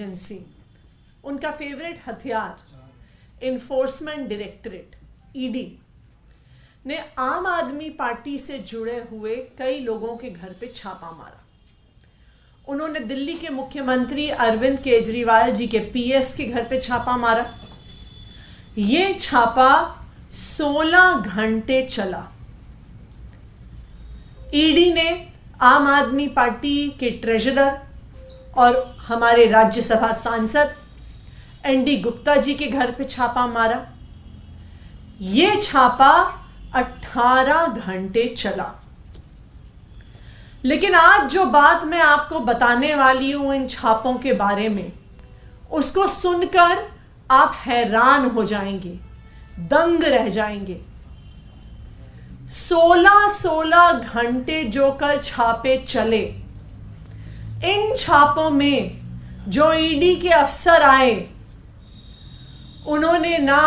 Agency, उनका favourite हथियार enforcement directorate ED ने आम आदमी पार्टी से जुड़े हुए कई लोगों के घर पे छापा मारा। उन्होंने दिल्ली के मुख्यमंत्री अरविंद केजरीवाल जी के पीएस के घर पे छापा मारा। ये छापा 16 घंटे चला। ईडी ने आम आदमी पार्टी के ट्रेजरर और हमारे राज्यसभा सांसद एनडी गुप्ता जी के घर पे छापा मारा। ये छापा 18 घंटे चला। लेकिन आज जो बात मैं आपको बताने वाली हूं इन छापों के बारे में, उसको सुनकर आप हैरान हो जाएंगे, दंग रह जाएंगे। 16 घंटे जो कल छापे चले, इन छापों में जो ईडी के अफसर आए, उन्होंने ना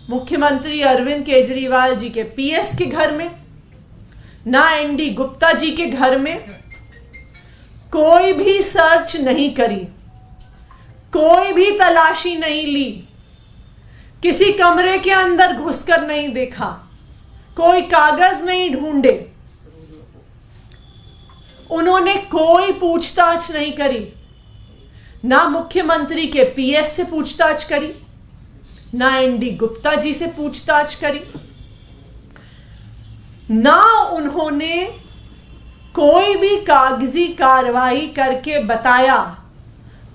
मुख्यमंत्री अरविंद केजरीवाल जी के पीएस के घर में, ना एनडी गुप्ता जी के घर में कोई भी सर्च नहीं करी, कोई भी तलाशी नहीं ली, किसी कमरे के अंदर घुसकर नहीं देखा, कोई कागज नहीं ढूंढे, उन्होंने कोई पूछताछ नहीं करी। ना मुख्यमंत्री के पीएस से पूछताछ करी, ना एनडी गुप्ता जी से पूछताछ करी, ना उन्होंने कोई भी कागजी कार्रवाई करके बताया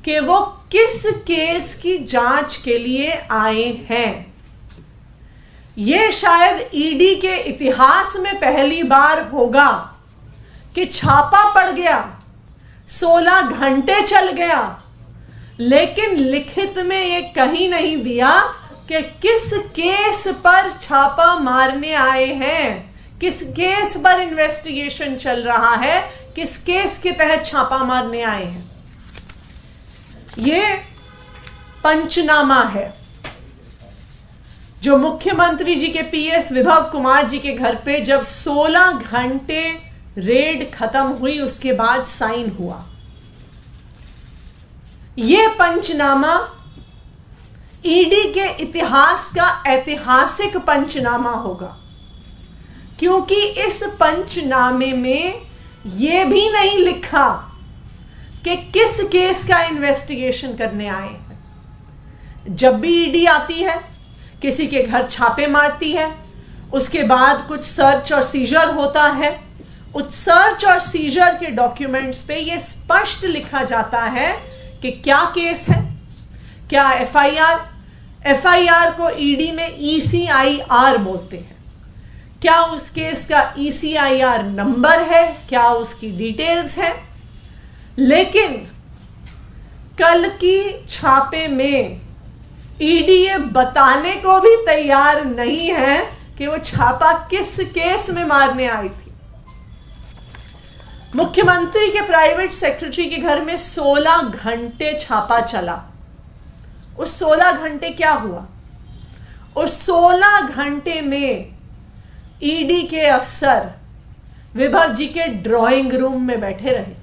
कि वो किस केस की जांच के लिए आए हैं। ये शायद ईडी के इतिहास में पहली बार होगा कि छापा पड़ गया, 16 घंटे चल गया, लेकिन लिखित में ये कहीं नहीं दिया कि किस केस पर छापा मारने आए हैं, किस केस पर इन्वेस्टिगेशन चल रहा है, किस केस के तहत छापा मारने आए हैं। ये पंचनामा है जो मुख्यमंत्री जी के पीएस विभव कुमार जी के घर पे जब 16 घंटे रेड खत्म हुई उसके बाद साइन हुआ। यह पंचनामा ईडी के इतिहास का ऐतिहासिक पंचनामा होगा, क्योंकि इस पंचनामे में यह भी नहीं लिखा कि किस केस का इन्वेस्टिगेशन करने आए हैं। जब भी ईडी आती है, किसी के घर छापे मारती है, उसके बाद कुछ सर्च और सीजर होता है। उस सर्च और सीजर के डॉक्यूमेंट्स पे यह स्पष्ट लिखा जाता है कि क्या केस है, क्या एफआईआर को ईडी में ईसीआईआर बोलते हैं, क्या उस केस का ईसीआईआर नंबर है, क्या उसकी डिटेल्स है। लेकिन कल की छापे में ईडी ये बताने को भी तैयार नहीं है कि वो छापा किस केस में मारने आई थी। मुख्यमंत्री के प्राइवेट सेक्रेटरी के घर में 16 घंटे छापा चला। उस 16 घंटे क्या हुआ? उस 16 घंटे में ईडी के अफसर विभव जी के ड्राइंग रूम में बैठे रहे।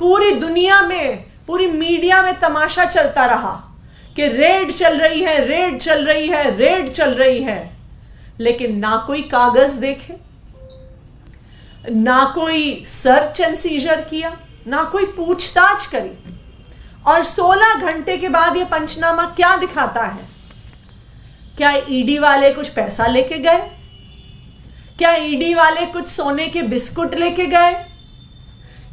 पूरी दुनिया में, पूरी मीडिया में तमाशा चलता रहा कि रेड चल रही है, रेड चल रही है, रेड चल रही है, लेकिन ना कोई कागज देखे, ना कोई सर्च एंड सीजर किया, ना कोई पूछताछ करी। और 16 घंटे के बाद यह पंचनामा क्या दिखाता है? क्या ईडी वाले कुछ पैसा लेके गए? क्या ईडी वाले कुछ सोने के बिस्कुट लेके गए?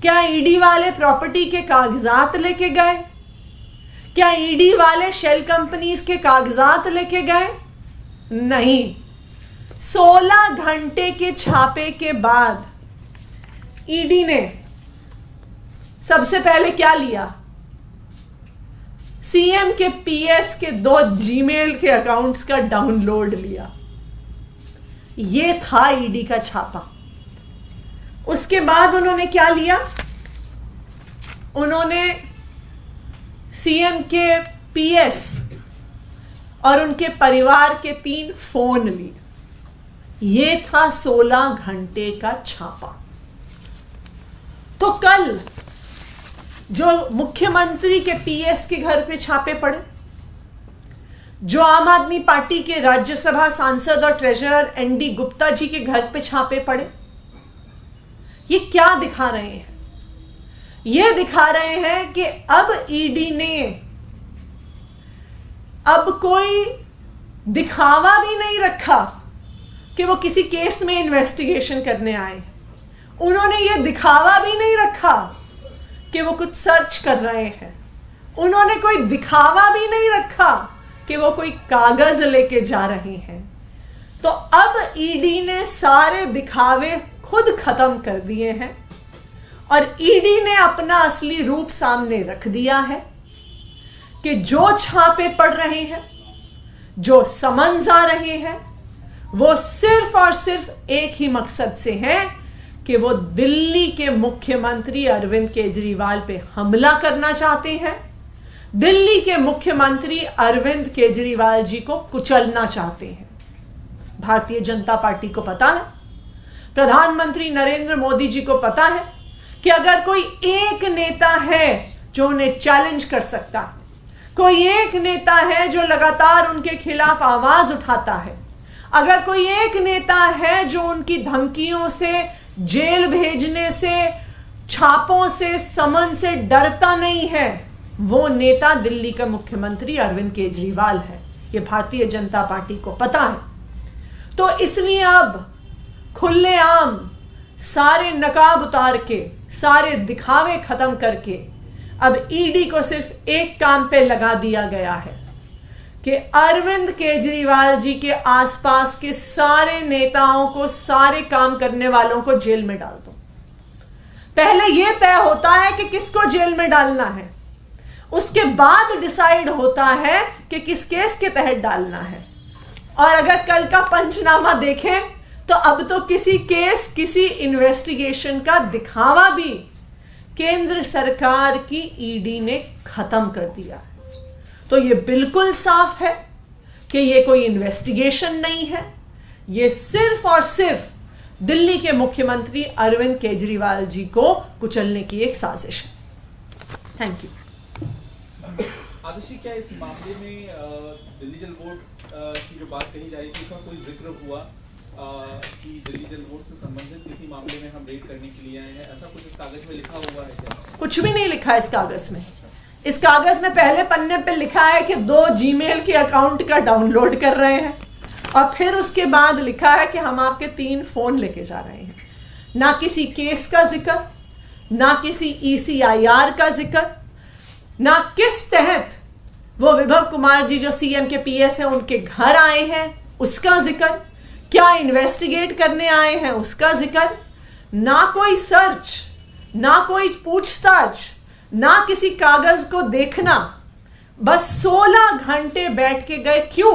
क्या ईडी वाले प्रॉपर्टी के कागजात लेके गए? क्या ईडी वाले शेल कंपनीज के कागजात लेके गए? नहीं। 16 घंटे के छापे के बाद ईडी ने सबसे पहले क्या लिया? सीएम के पीएस के 2 जीमेल के अकाउंट्स का डाउनलोड लिया। यह था ईडी का छापा। उसके बाद उन्होंने क्या लिया? उन्होंने सीएम के पीएस और उनके परिवार के 3 फोन लिए। यह था 16 घंटे का छापा। तो कल जो मुख्यमंत्री के पीएस के घर पे छापे पड़े, जो आम आदमी पार्टी के राज्यसभा सांसद और ट्रेजरर एनडी गुप्ता जी के घर पे छापे पड़े, ये क्या दिखा रहे हैं? ये दिखा रहे हैं कि अब ईडी ने अब कोई दिखावा भी नहीं रखा कि वो किसी केस में इन्वेस्टिगेशन करने आए। उन्होंने ये दिखावा भी नहीं रखा कि वो कुछ सर्च कर रहे हैं। उन्होंने कोई दिखावा भी नहीं रखा कि वो कोई कागज लेके जा रहे हैं। तो अब ईडी ने सारे दिखावे खुद खत्म कर दिए हैं और ईडी ने अपना असली रूप सामने रख दिया है कि जो छापे पड़ रहे हैं, जो समन्स आ रहे हैं, वो सिर्फ और सिर्फ एक ही मकसद से है कि वो दिल्ली के मुख्यमंत्री अरविंद केजरीवाल पे हमला करना चाहते हैं, दिल्ली के मुख्यमंत्री अरविंद केजरीवाल जी को कुचलना चाहते हैं। भारतीय जनता पार्टी को पता है, प्रधानमंत्री नरेंद्र मोदी जी को पता है कि अगर कोई एक नेता है जो उन्हें चैलेंज कर सकता है, कोई एक नेता है जो लगातार उनके खिलाफ आवाज उठाता है, अगर कोई एक नेता है जो उनकी धमकियों से, जेल भेजने से, छापों से, समन से डरता नहीं है, वो नेता दिल्ली का मुख्यमंत्री अरविंद केजरीवाल है। ये भारतीय जनता पार्टी को पता है। तो इसलिए अब खुलेआम सारे नकाब उतार के, सारे दिखावे खत्म करके अब ईडी को सिर्फ एक काम पे लगा दिया गया है कि अरविंद केजरीवाल जी के आसपास के सारे नेताओं को, सारे काम करने वालों को जेल में डाल दो। पहले यह तय होता है कि किसको जेल में डालना है, उसके बाद डिसाइड होता है कि किस केस के तहत डालना है। और अगर कल का पंचनामा देखें तो अब तो किसी केस, किसी इन्वेस्टिगेशन का दिखावा भी केंद्र सरकार की ईडी ने खत्म कर दिया है। तो ये बिल्कुल साफ है कि ये कोई इन्वेस्टिगेशन नहीं है, ये सिर्फ और सिर्फ दिल्ली के मुख्यमंत्री अरविंद केजरीवाल जी को कुचलने की एक साजिश है। Thank you. आदर्शी, क्या इस मामले में दिल्ली जल बोर्ड की जो बात कही जा रही थी उसका कोई जिक्र हुआ कि दिल्ली जल बोर्ड से संबंधित किसी मामले में हम रेड करने के लिए आए हैं, ऐसा कुछ इस कागज में लिखा हुआ है क्या? कुछ भी नहीं लिखा इस कागज में। इस कागज में पहले पन्ने पे लिखा है कि 2 जीमेल के अकाउंट का डाउनलोड कर रहे हैं और फिर उसके बाद लिखा है कि हम आपके 3 फोन लेके जा रहे हैं। ना किसी केस का जिक्र, ना किसी ECIR का जिक्र, ना किस तहत वो विभव कुमार जी जो सीएम के पीएस हैं उनके घर आए हैं उसका जिक्र, क्या इन्वेस्टिगेट करने आए हैं उसका जिक्र, ना कोई सर्च, ना कोई पूछताछ, ना किसी कागज को देखना। बस 16 घंटे बैठ के गए। क्यों?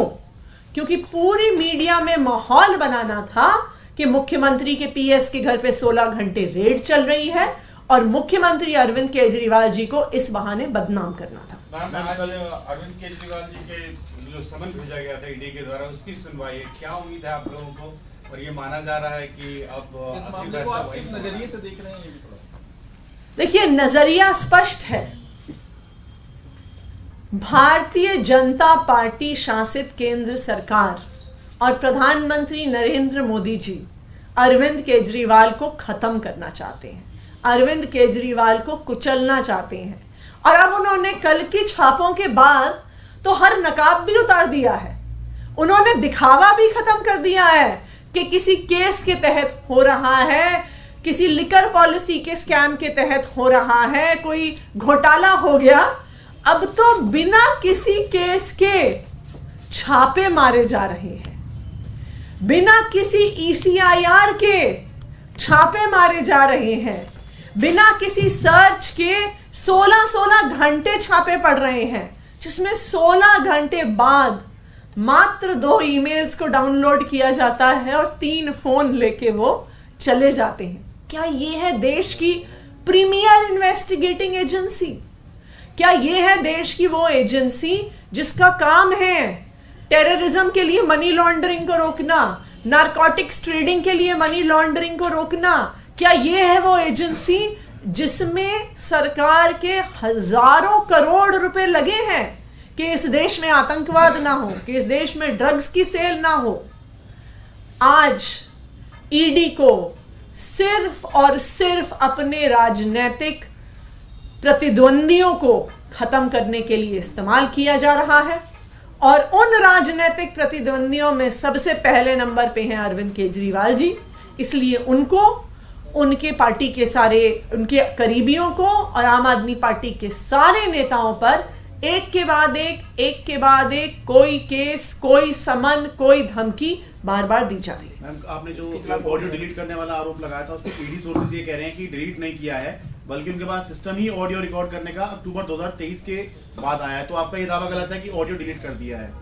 क्योंकि पूरी मीडिया में माहौल बनाना था कि मुख्यमंत्री के पीएस के घर पे 16 घंटे रेड चल रही है और मुख्यमंत्री अरविंद केजरीवाल जी को इस बहाने बदनाम करना था। आज अरविंद केजरीवाल जी के जो समन भेजा गया था ईडी के द्वारा, उसकी सुनवाई है, क्या उम्मीद है आप लोगों को? और ये माना जा रहा है कि अब इस मामले को आप किस नजरिए से देख रहे हैं? ये भी थोड़ा देखिए, नजरिया स्पष्ट है। भारतीय जनता पार्टी शासित केंद्र सरकार और प्रधानमंत्री नरेंद्र मोदी जी अरविंद केजरीवाल को खत्म करना चाहते हैं, अरविंद केजरीवाल को कुचलना चाहते हैं। और अब उन्होंने कल की छापों के बाद तो हर नकाब भी उतार दिया है। उन्होंने दिखावा भी खत्म कर दिया है कि किसी केस के तहत हो रहा है, किसी लिकर पॉलिसी के स्कैम के तहत हो रहा है, कोई घोटाला हो गया। अब तो बिना किसी केस के छापे मारे जा रहे हैं, बिना किसी ECIR के छापे मारे जा रहे हैं, बिना किसी सर्च के 16 घंटे छापे पड़ रहे हैं, जिसमें 16 घंटे बाद मात्र 2 ईमेल्स को डाउनलोड किया जाता है और 3 फोन लेके वो चले जाते हैं। क्या ये है देश की प्रीमियर इन्वेस्टिगेटिंग एजेंसी? क्या ये है देश की वो एजेंसी जिसका काम है टेररिज्म के लिए मनी लॉन्ड्रिंग को रोकना, नारकोटिक्स ट्रेडिंग के लिए मनी लॉन्ड्रिंग को रोकना? क्या ये है वो एजेंसी जिसमें सरकार के हजारों करोड़ रुपए लगे हैं कि इस देश में आतंकवाद ना हो, कि इस देश में ड्रग्स की सेल ना हो, आज ईडी को सिर्फ और सिर्फ अपने राजनीतिक प्रतिद्वंदियों को खत्म करने के लिए इस्तेमाल किया जा रहा है। और उन राजनीतिक प्रतिद्वंदियों में सबसे पहले नंबर पे हैं अरविंद केजरीवाल जी। इसलिए उनको, उनके पार्टी के सारे, उनके करीबियों को और आम आदमी पार्टी के सारे नेताओं पर एक के बाद एक कोई केस, कोई समन, कोई धमकी बार बार दी जा रही है। मैम, आपने जो ऑडियो डिलीट करने वाला आरोप लगाया था, उसको ईडी सोर्सेज ये कह रहे हैं कि डिलीट नहीं किया है, बल्कि उनके पास सिस्टम ही ऑडियो रिकॉर्ड करने का अक्टूबर 2023 के बाद आया है। तो आपका ये दावा गलत है कि ऑडियो डिलीट कर दिया है।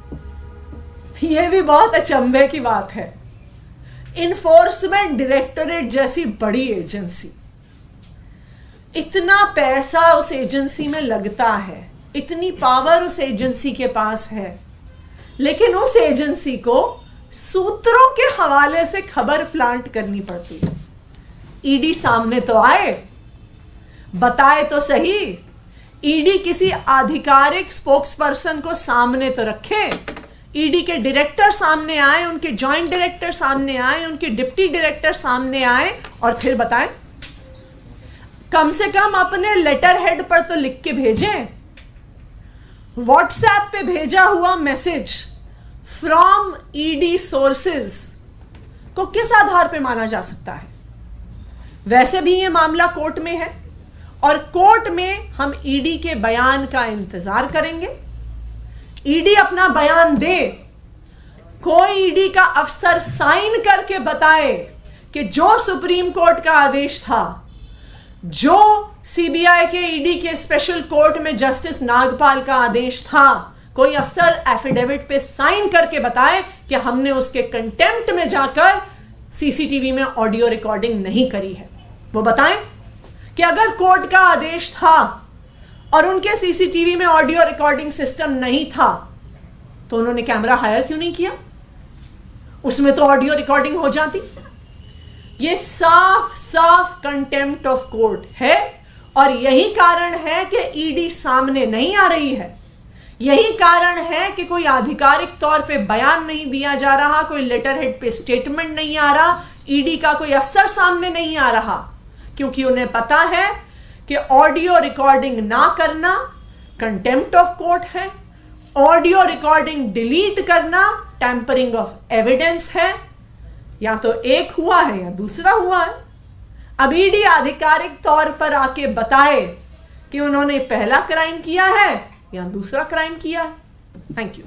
ये भी बहुत अचंभे की बात है। इन्फोर्समेंट डायरेक्टोरेट जैसी बड़ी एजेंसी, इतना पैसा उस एजेंसी में लगता है, इतनी पावर उस एजेंसी के पास है, लेकिन उस एजेंसी को सूत्रों के हवाले से खबर प्लांट करनी पड़ती है। ईडी सामने तो आए, बताए तो सही, ईडी किसी आधिकारिक स्पोक्स पर्सन को सामने तो रखे, ईडी के डायरेक्टर सामने आए, उनके जॉइंट डायरेक्टर सामने आए, उनके डिप्टी डायरेक्टर सामने आए और फिर बताएं। कम से कम अपने लेटर हेड पर तो लिख के भेजें। व्हाट्सएप पे भेजा हुआ मैसेज फ्रॉम ईडी सोर्सेज को किस आधार पे माना जा सकता है? वैसे भी ये मामला कोर्ट में है और कोर्ट में हम ईडी के बयान का इंतजार करेंगे। ईडी अपना बयान दे, कोई ईडी का अफसर साइन करके बताए कि जो सुप्रीम कोर्ट का आदेश था, जो सीबीआई के ईडी के स्पेशल कोर्ट में जस्टिस नागपाल का आदेश था, कोई अफसर एफिडेविट पे साइन करके बताए कि हमने उसके कंटेम्प्ट में जाकर सीसीटीवी में ऑडियो रिकॉर्डिंग नहीं करी है। वो बताएं कि अगर कोर्ट का आदेश था और उनके सीसीटीवी में ऑडियो रिकॉर्डिंग सिस्टम नहीं था तो उन्होंने कैमरा हायर क्यों नहीं किया? उसमें तो ऑडियो रिकॉर्डिंग हो जाती। ये साफ साफ कंटेम्प्ट ऑफ कोर्ट है और यही कारण है कि ईडी सामने नहीं आ रही है। यही कारण है कि कोई आधिकारिक तौर पे बयान नहीं दिया जा रहा, कोई लेटर हेड पे स्टेटमेंट नहीं आ रहा, ईडी का कोई अफसर सामने नहीं आ रहा, क्योंकि उन्हें पता है कि ऑडियो रिकॉर्डिंग ना करना कंटेम्प्ट ऑफ कोर्ट है, ऑडियो रिकॉर्डिंग डिलीट करना टेम्परिंग ऑफ एविडेंस है। या तो एक हुआ है या दूसरा हुआ है। अब ईडी आधिकारिक तौर पर आके बताए कि उन्होंने पहला क्राइम किया है या दूसरा क्राइम किया है। Thank you.